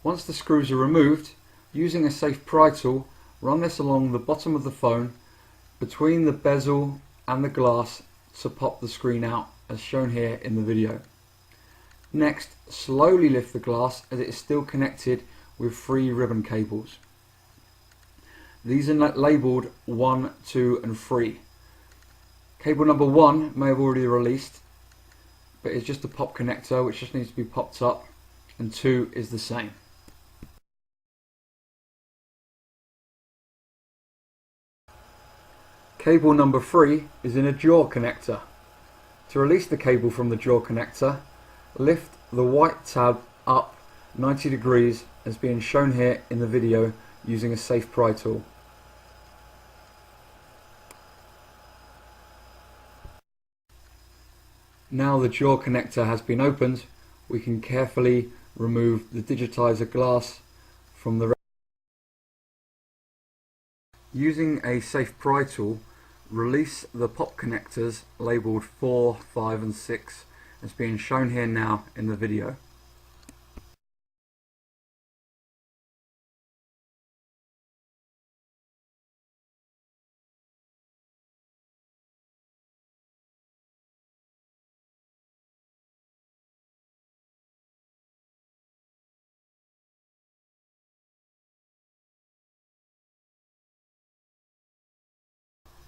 Once the screws are removed, using a safe pry tool, run this along the bottom of the phone between the bezel and the glass to pop the screen out, as shown here in the video. Next, slowly lift the glass as it is still connected with 3 ribbon cables. These are labelled 1, 2 and 3. Cable number 1 may have already released, but it's just a pop connector which just needs to be popped up, and 2 is the same. Cable number 3 is in a jaw connector. To release the cable from the jaw connector, lift the white tab up 90 degrees as being shown here in the video using a safe pry tool. Now the jaw connector has been opened, we can carefully remove the digitizer glass from the. Using a safe pry tool, release the pop connectors labelled 4, 5 and 6 as being shown here now in the video.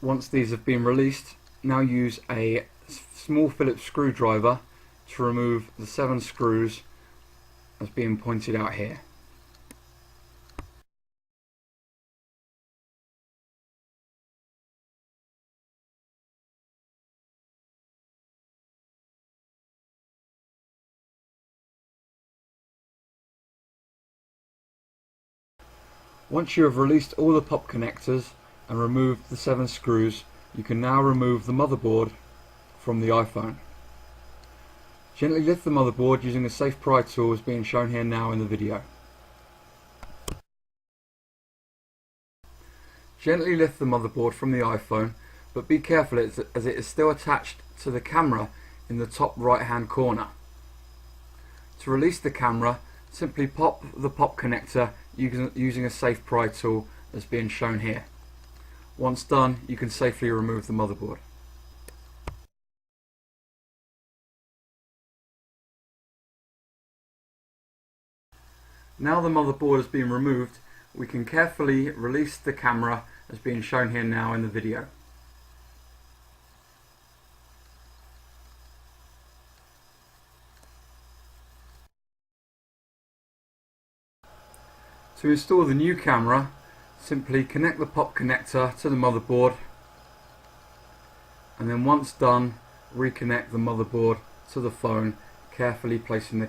Once these have been released, now use a small Phillips screwdriver to remove the 7 screws as being pointed out here. Once you have released all the pop connectors and removed the 7 screws, you can now remove the motherboard from the iPhone. Gently lift the motherboard using a safe pry tool as being shown here now in the video. Gently lift the motherboard from the iPhone, but be careful as it is still attached to the camera in the top right hand corner. To release the camera, simply pop the pop connector using a safe pry tool as being shown here. Once done, you can safely remove the motherboard. Now the motherboard has been removed, we can carefully release the camera as being shown here now in the video. To install the new camera, simply connect the pop connector to the motherboard, and then once done, reconnect the motherboard to the phone, carefully placing the